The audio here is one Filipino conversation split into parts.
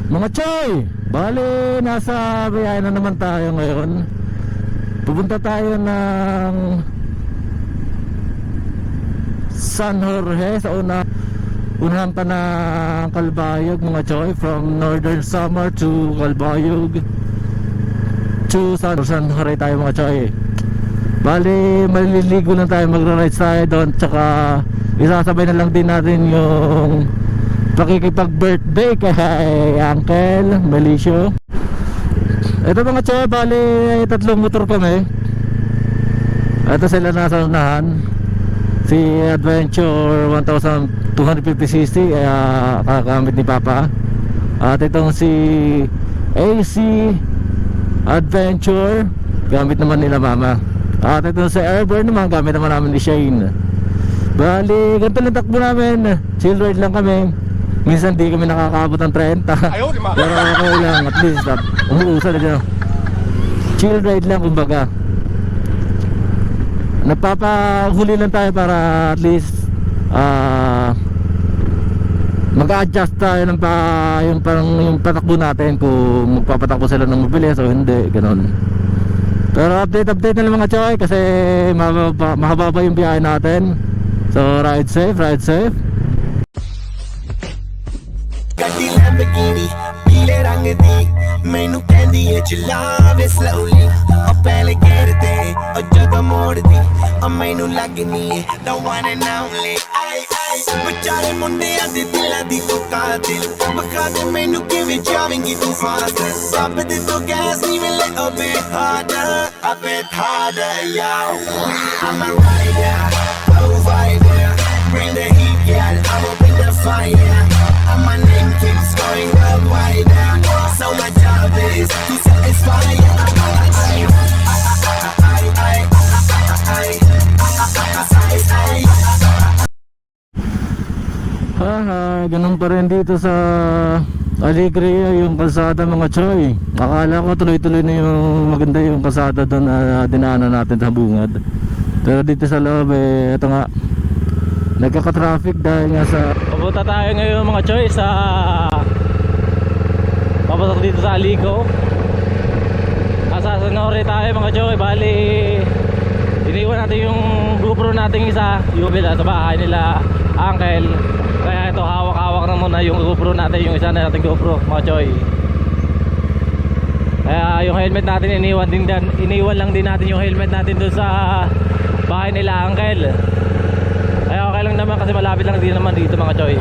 Mga choy, bali nasa biyahe na naman tayo ngayon. Pupunta tayo ng San Jorge sa unahan pa ng Calbayog mga choy. From Northern Samar to Calbayog to San Jorge tayo mga choy. Bali maliligo lang tayo, magra-rides tayo doon. Tsaka isasabay na lang din natin yung pakikipag-birthday kay Uncle Melicio. Ito mga choy, bali tatlong motor kami. Ito sila nasa unahan, si Adventure 1250cc kagamit ni Papa. At itong si AC Adventure gamit naman nila Mama. At itong si Airborne naman gamit naman namin ni Shane. Bali ganito lang takbo namin, chill ride lang kami. Minsan di kami nakakaabot ng 30. Pero okay lang, at least umuusad na. Chill ride lang kumbaga. Nagpapahuli lang tayo para at least mag-adjust tayo ng yung patakbo natin, kung magpapatakbo sila ng mabilis o hindi, ganoon. Pero update na lang mga choy, kasi mahaba yung biyahe natin. So ride safe, ride safe. ਗੱਡੀ ਲੈਂਬਰਗਿਨੀ ਪੀਲੇ ਰੰਗ ਦੀ ਮੈਨੂੰ ਕਹਿੰਦੀ ਏ ਚਲਾਵੇ ਸਲੋਲੀ ਉਹ ਪਹਿਲੇ ਗੇਰ ਤੇ ਉਹ ਜਦੋਂ ਮੋੜਦੀ ਉਹ ਮੈਨੂੰ ਲੱਗਨੀ ਏ the one and only ਆਈ ਆਈ ਵਿਚਾਰੇ ਮੁੰਡਿਆਂ ਦੇ ਦਿਲਾਂ ਦੀ ਤੂੰ ਕਾਤਿਲ ਮਖਾ ਦੇ ਮੈਨੂੰ ਕਿਵੇਂ ਜਾਵੇਂਗੀ ਤੂੰ ਫਾਸਟਰ ਸਭ ਦੇ ਤੋਂ ਗੈਸ ਨਹੀਂ ਮਿਲੇ a bit harder yo I'm a rider provider bring the heat girl I'm up in the fire and my name keeps going worldwide. So my job is to satisfy. Ganun pa rin dito sa Alegria yung kalsada mga choy. Akala ko tuloy-tuloy na yung maganda yung kalsada doon na dinaanan natin sa bungad. Pero dito sa loob ito nga, nagkaka-traffic dahil nga sa... Papunta tayo ngayon mga choy sa papunta dito sa Alico. Sa San Jorge tayo mga choy. Bali iniwan natin yung GoPro natin isa, yung bila sa bahay nila Uncle. Kaya ito hawak-hawak na muna yung GoPro natin, yung isa na natin GoPro mga choy. Kaya yung helmet natin iniwan lang din natin yung helmet natin doon sa bahay nila Uncle. Kaya okay lang naman kasi malapit lang din naman dito mga choy.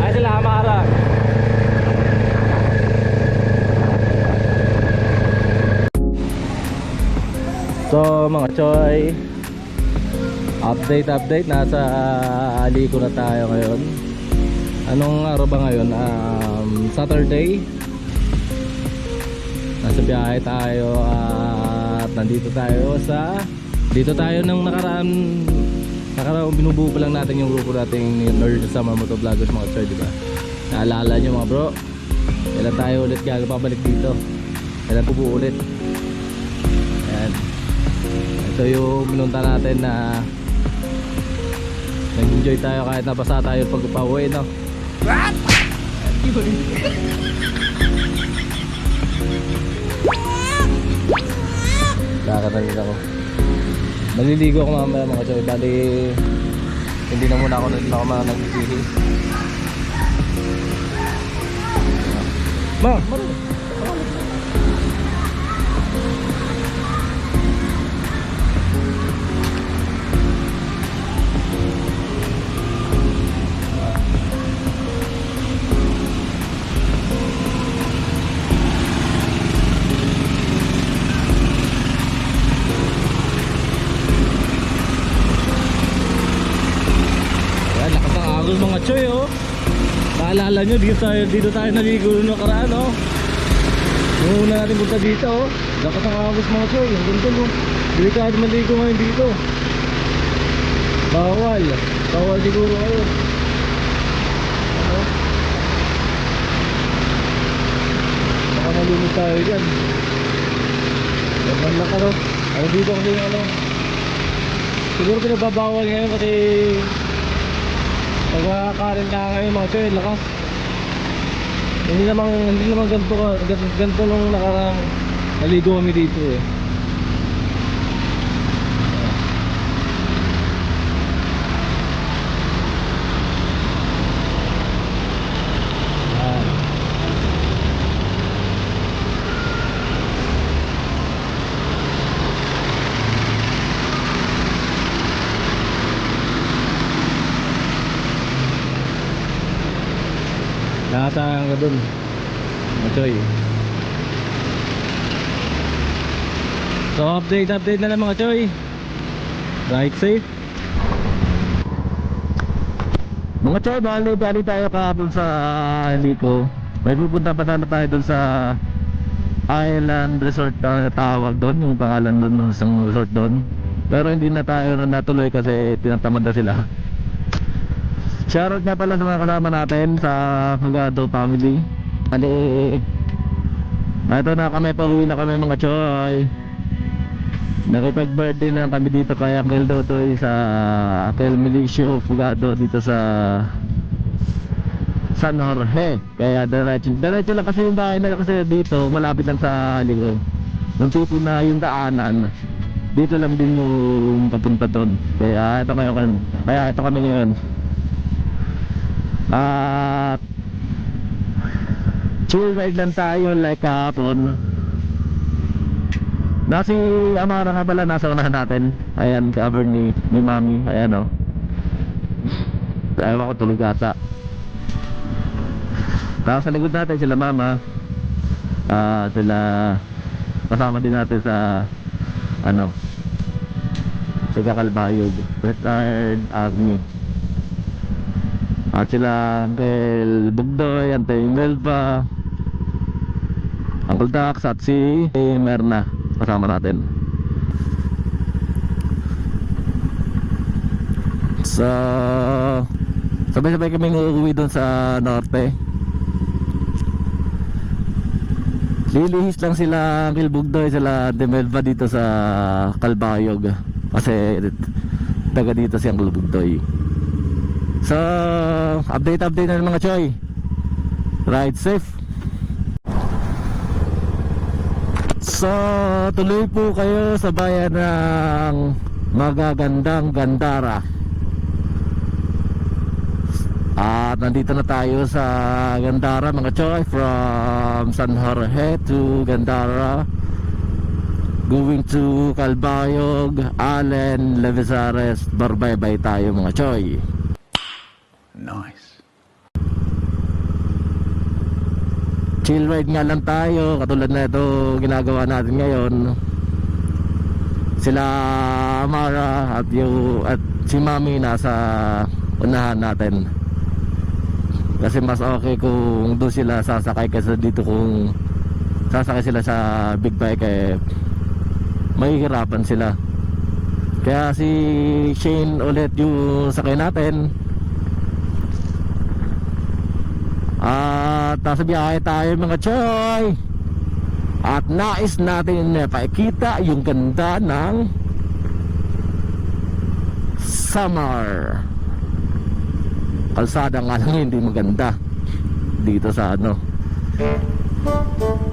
Ay sila Amara. So mga choy, update nasa Alico na tayo ngayon. Anong araw ba ngayon? Saturday. Nasa biyahe tayo at nandito tayo nung nakaraan binubuo pa lang natin yung grupo nating Northern Samar Motovloggers mga choy, diba? Naalala nyo mga bro, kailan tayo ulit pabalik dito, kailan pupuo ulit. Ayan, ito yung pinunta natin na nag-enjoy tayo kahit nabasa tayo pag pauwi, no? What? Nakakatalit ako. Maliligo ako mamaya mga choy. Bali hindi na muna ako nagsisihi. Ma, marunong. Mga choy, oh. Naalala nyo, dito tayo naligo nung nakaraan, oh. Yung una natin punta dito, oh. Lakas ang agos mga choy. Ang ganda, oh. Delikado maligo ngayon dito. Bawal siguro kayo. Ano? Baka malumit tayo dyan. Ganda ka, oh. Ano dito kasi yung ano, siguro pinababawal ngayon kasi Pagkakarin na ngayon mga choy, lakas. Hindi naman ganito nung nakarang naligo kami dito eh. Yan. Nakatayang ka dun Machoy. So update na lang mga choy. Ride safe mga choy. Bali tayo kahapon sa Lico. May pupunta pa sana tayo dun sa Island Resort na tawag doon, yung pangalan doon ng isang resort doon. Pero hindi na tayo natuloy kasi tinatamad na sila. Shoutout nga pala sa mga kasama natin sa Hagado family. Ito na kami, pauwi na kami mga choy. Nakipag-birthday na kami dito kay Uncle Dodoy sa Uncle Milicio Fugado dito sa San Jorge. Kaya diretso lang kasi yung bahay na kasi dito malapit lang sa likod. Nung tipo na yung daanan dito lang din yung papunta doon. Kaya ito kami ngayon. At chill ride lang tayo like kahapon. Si Amara nga pala nasa unahan natin. Ayan, cover ni Mami. Ayan o. Ewan ko, tulog ata. Tapos sa likod natin sila Mama. Sila kasama din natin sa sa Kalbayog Retired Army. At sila Uncle Bugdoy, Ante Melba, Uncle Dax at si Merna kasama natin. So sabay-sabay kami uuwi doon sa norte. Lilihis lang sila Uncle Bugdoy, sila Ante Melba dito sa Kalbayog kasi taga dito si Uncle Bugdoy. So update na mga choy. Ride safe. So tuloy po kayo sa bayan ng magagandang Gandara. At nandito na tayo sa Gandara mga choy. From San Jorge to Gandara, going to Calbayog, Allen, Levisares, Barbaybay tayo mga choy. Nice. Chill ride nga lang tayo, katulad na ito ginagawa natin ngayon. Sila Amara at si Mami nasa unahan natin. Kasi mas okay kung doon sila sasakay kaysa dito kung sasakay sila sa big bike mahihirapan sila. Kaya si Shane ulit yung sakay natin. At nasa biyahe tayo mga choy. At nais natin na paikita yung ganda ng summer. Kalsada nga lang hindi maganda dito sa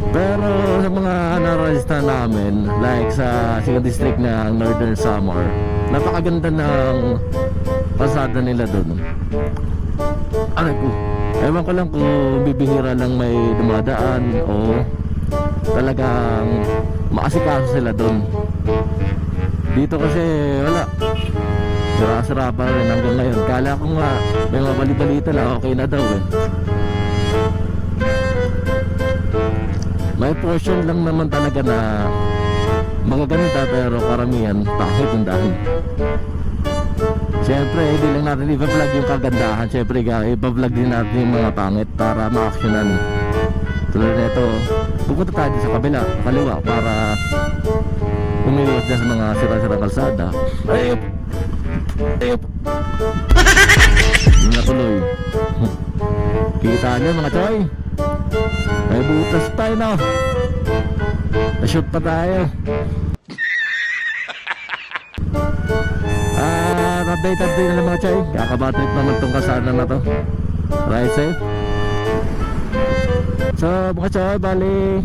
pero sa mga nararista namin like sa 2nd district ng Northern Samar, napakaganda ng kalsada nila doon. Ewan ko lang kung bibihira lang may dumadaan o talagang maasikaso sila doon. Dito kasi wala, sira-sira pa rin hanggang ngayon. Kala ko nga may mga bali-balita na okay na daw May portion lang naman talaga na magaganda pero karamihan pangit yung dahil. Siyempre hindi lang natin ipa-vlog yung kagandahan. Siyempre ipa-vlog din natin yung mga pangit para ma-actionan. Tulad na ito, pupunta tayo sa kabila, kaliwa para umiwas na sa mga sira-sira kalsada. Ayop! Natuloy. Kita nyo mga choy, may butas tayo na. Na-shoot pa tayo. At update na mga chay. Kakabatrip naman tong kasana na to. Ride safe. So mga chay, bali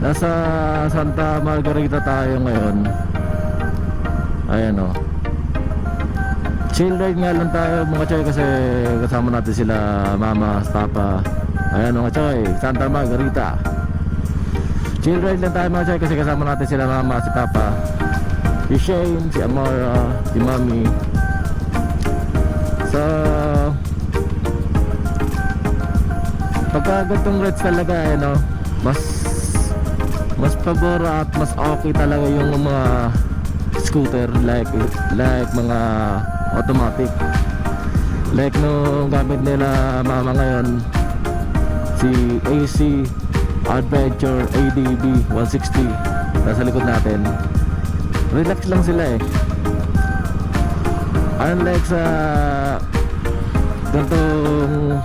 nasa Santa Margarita tayo ngayon. Ayan o. Chill ride nga lang tayo mga chay, kasi kasama natin sila mama, papa. Ayan mga chay, Santa Margarita. Chill ride lang tayo mga chay, kasi kasama natin sila mama, si papa, si Shane, si Amara, si mami. So pagka gantong rides talaga mas pabor at mas okay talaga yung mga scooter like mga automatic, like nung gamit nila mama ngayon, si AC Adventure ADB 160 nasa likod natin. Relax lang sila unlike sa gantong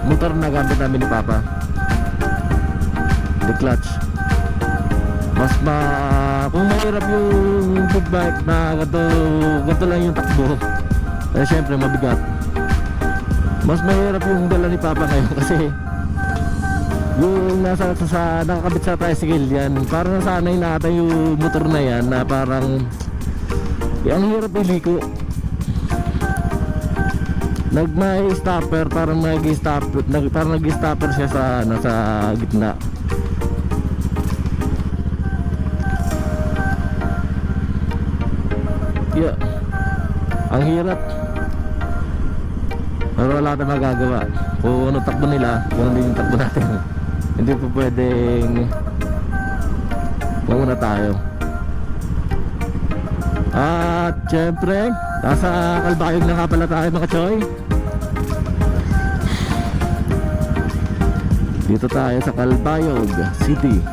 motor na gamit namin ni papa, the clutch. Kung mahirap yung big bike na ganito lang yung takbo, syempre mabigat. Mas mahirap yung dala ni papa ngayon kasi yung nakakabit sa tricycle yan, parang nasanay na ata yung motor na yan na parang ang hirap iliko. May stopper, parang nag-stopper siya sa gitna. Yeah. Ang hirap. Pero wala tayong magagawa. Kung ano takbo nila, kung hindi yung takbo natin, hindi po pwedeng mauna tayo. At syempre, nasa Calbayog na nga pala tayo mga choy. Dito tayo sa Calbayog City.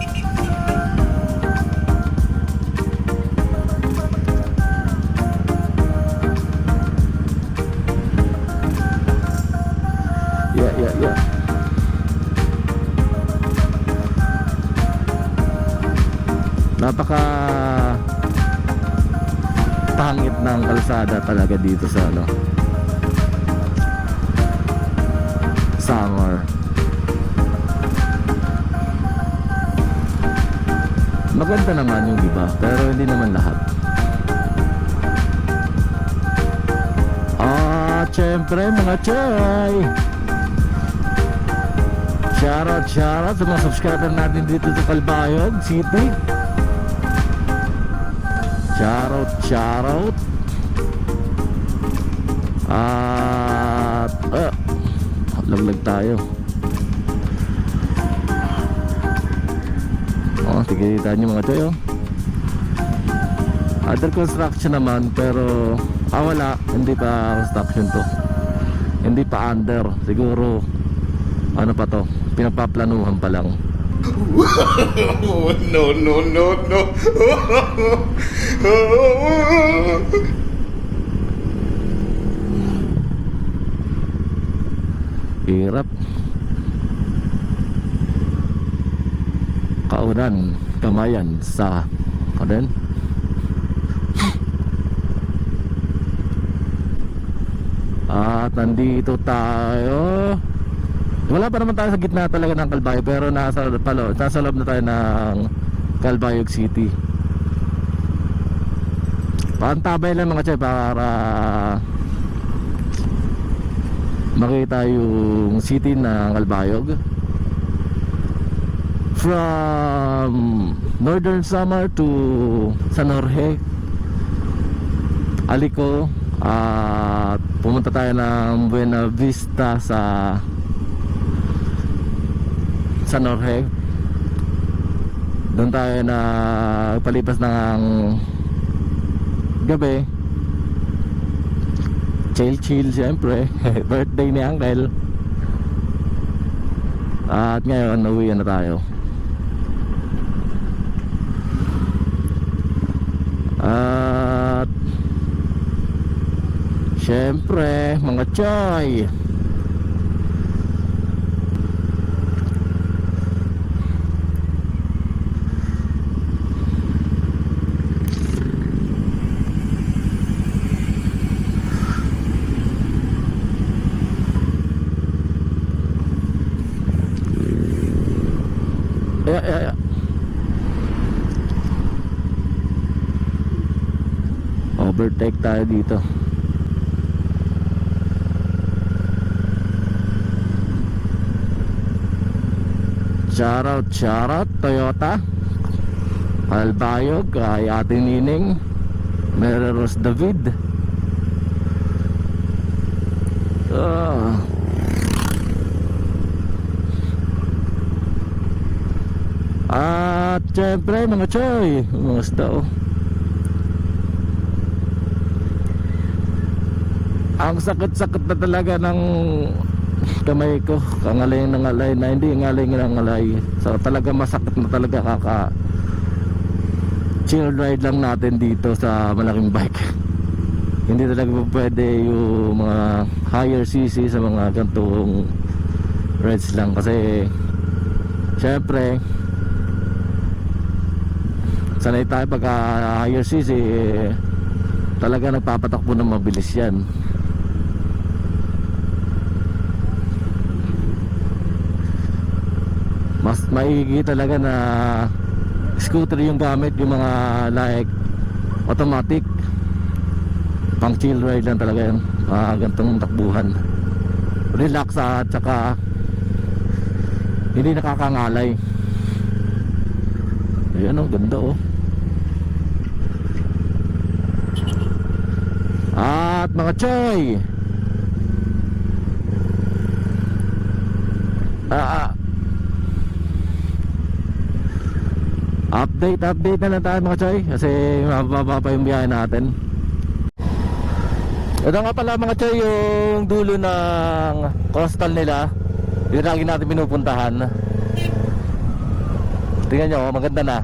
Yeah. Napaka pangit ng kalsada talaga dito sa Summer. Maganda naman yung iba, pero hindi naman lahat. Syempre mga choy, shoutout sa mga subscriber natin dito sa Calbayog City. Shoutout. At laglag tayo. Tigilitan nyo mga choy. Under construction naman, pero wala, hindi pa construction to, hindi pa under, siguro ano pa to, pinapaplanuhan pa lang. No. Hirap. Kaunan, kamayan sa kaden. At nandito tayo. Wala pa naman tayo sa gitna talaga ng Calbayog, pero nasa loob na tayo ng Calbayog City. Paantabay lang mga chay para makita yung city ng Calbayog from Northern Samar to San Jorge, Alico. At pumunta tayo ng Buena Vista sa San Jorge. Doon tayo na palipas ng gabi. Chill siyempre. Birthday ni Uncle. At ngayon nauwi na tayo. At siyempre mga choy, overtake tayo dito. Shoutout Toyota Albayog, kay Ate Nining, Mary Rose David. At syempre mga choy, mga isda oh. Ang sakit-sakit na talaga ng kamay ko, kangalay ng alay na hindi ngalay ng alay. So talaga masakit na talaga, kaka chill ride lang natin dito sa malaking bike. Hindi talaga pwede yung mga higher cc sa mga gantong rides lang, kasi syempre sanay tayo pagka higher cc talaga nagpapatakbo ng mabilis yan. Mas maigi talaga na scooter yung gamit, yung mga like automatic, pang chill ride lang talaga yan, gantong takbuhan, relax at saka hindi nakakangalay. Ayan oh, ganda oh. At mga choy, update na lang tayo mga choy, kasi mababa pa yung biyahe natin. Ito nga pala mga choy, yung dulo ng coastal nila, yun lagi natin pinupuntahan. Tingnan nyo, maganda na.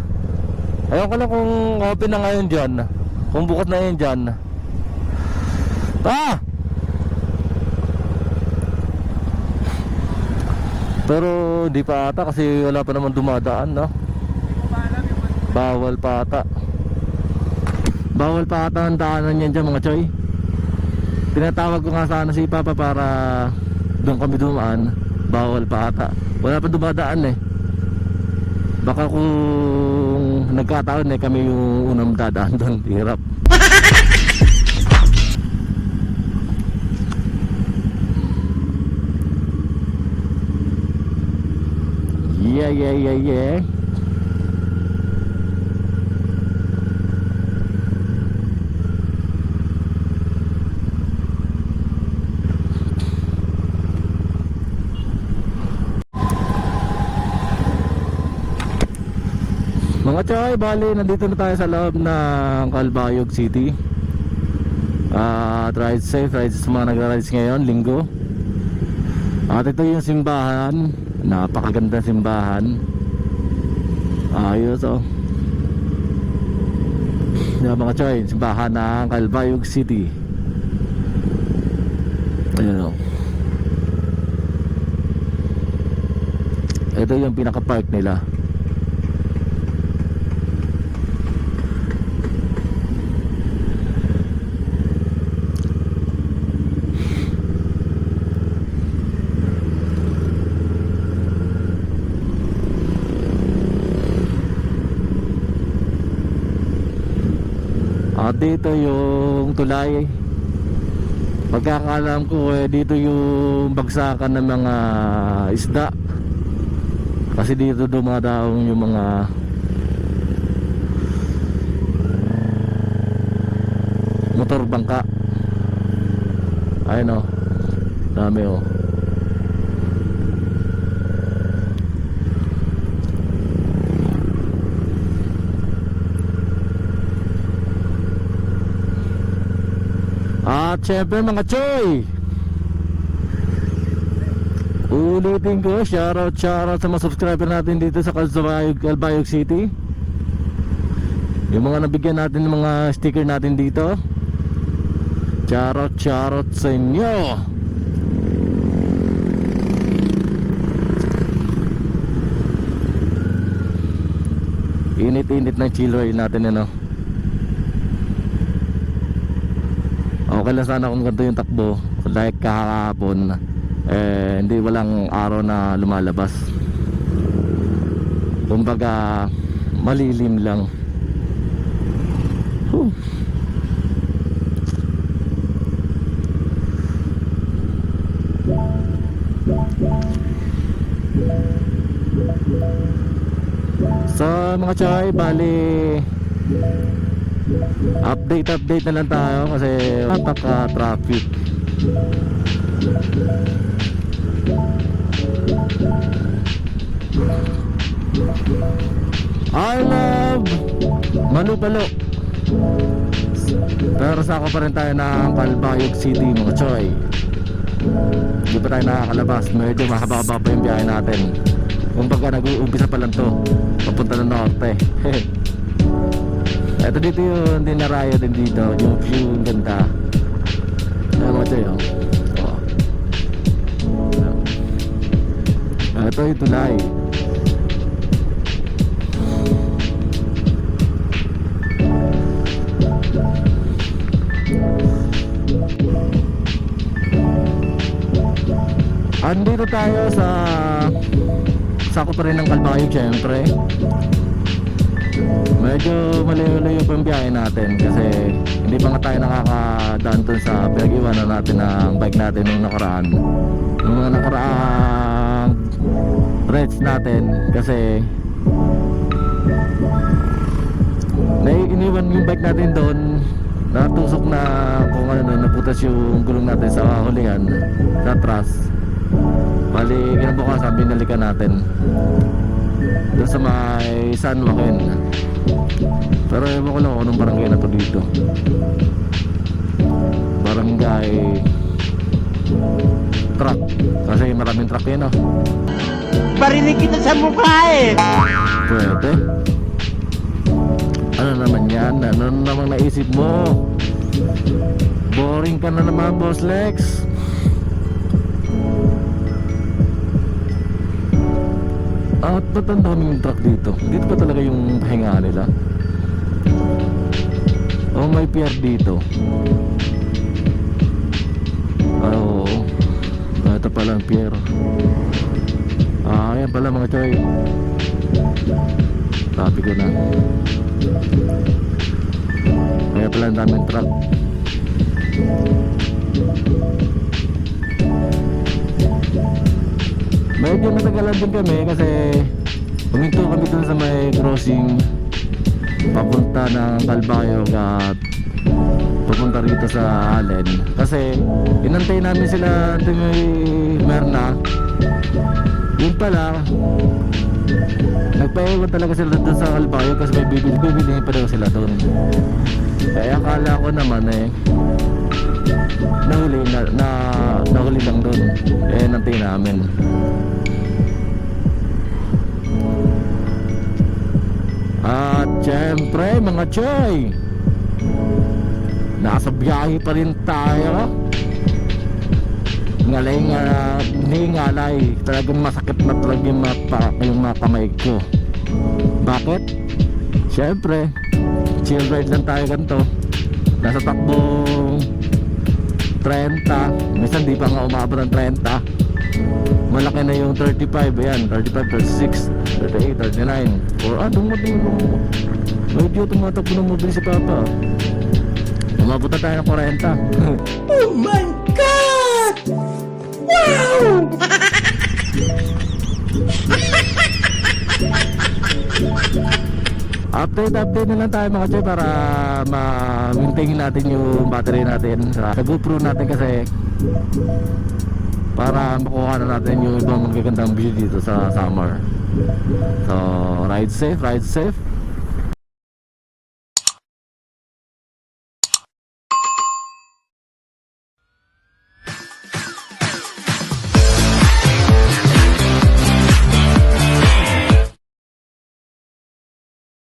Ayaw ko lang kung open na ngayon dyan, kung bukas na yun dyan. Pero di pa ata, kasi wala pa naman dumadaan, no? Bawal pa ata ang daanan yan dyan mga choy. Tinatawag ko nga sana si Papa para doon kami dumaan. Bawal pa ata, wala pa dumadaan eh. Baka kung nagkataon eh kami yung unang dadaan doon, hirap. Yeah. Mga choy, bali nandito na tayo sa loob ng Calbayog City. Ride safe, ride sa mga nagra-rides ngayon, linggo. At ito yung simbahan, napakaganda simbahan. Ayos oh. Yan mga choy, simbahan ng Calbayog City. Ayun oh. Ito yung pinaka-park nila. At dito yung tulay, pagkakaalam ko dito yung bagsakan ng mga isda, kasi dito dumadaong yung mga motor bangka. Ayun oh, dami oh. At syempre mga choy, ulitin ko, shoutout sa mga subscriber natin dito sa Calbayog City. Yung mga nabigyan natin ng mga sticker natin dito, shoutout sa inyo. Init-init ng chill ride natin ano. Okay lang sana kung ganito yung takbo, like kahapon, hindi walang araw na lumalabas. Kumbaga malilim lang. mga choy, bali update na lang tayo kasi napaka-traffic. I love Manupalo. Pero sako pa rin tayo ng Calbayog City mga choy. Hindi pa tayo nakakalabas. Medyo mahaba-haba pa yung biyahe natin. Kumbaga nag-uumpisa pa lang to papunta ng norte. Ito dito yung dinarayo din dito. Yung view, yung ganda. Ayan mga choy, oh. Ito yung tulay. Andito tayo sa sako pa rin ng Calbayog syempre. Medyo malayo-layo pa yung biyahe natin kasi hindi pa nga tayo nakakadaan dun sa pinag-iwanan natin ng bike natin nung nakaraan. Yung mga nakaraang rides natin kasi iniwan yung bike natin doon, natusok na kung ano, naputas yung gulong natin sa hulingan sa truss. Bali kinabukasan binalikan natin doon sa may San Joaquin. Pero ewan ko lang kung anong barangay na to dito. Barangay Truck. Kasi maraming truck yun, oh. Parinig kita sa mukha eh. Pwede. Ano naman yan? Ano namang naisip mo? Boring ka na naman, Boss Lex. At patanda kami yung truck dito. Dito pa talaga yung pahinga nila. Oh, may pier dito. Oo. Ito pala ang pier. Ayan pala mga choy. Sabi ko na. Ayan pala ang daming truck. Medyo natagalan din kami kasi huminto kami dun sa may crossing papunta ng Calbayog at papunta rito sa Allen. Kasi inantay namin sila hanggang may Merna. Yun pala, nagpaiwan talaga sila dun sa Calbayog kasi may bibilihin pa daw sila dun. Kaya akala ko naman nahuli lang dun. Nantay namin. At syempre mga choy, nasa biyahe pa rin tayo. Ngalay talagang masakit na talaga yung mga kamay ko. Bakit? Syempre chill ride lang tayo ganito. Nasa takbong 30, minsan di pa nga umabot ng 30. Malaki na yung 35, ayan, 35, 36, 38, 39. Or dumadulong. Medyo tumatakbo ng mobile si Papa. Umabot na tayo ng 40. Oh my God! Wow! Update na lang tayo mga choy para ma-maintain natin yung battery natin sa GoPro natin kasi para makuha na natin yung ibang magagandang view dito sa summer. So ride safe.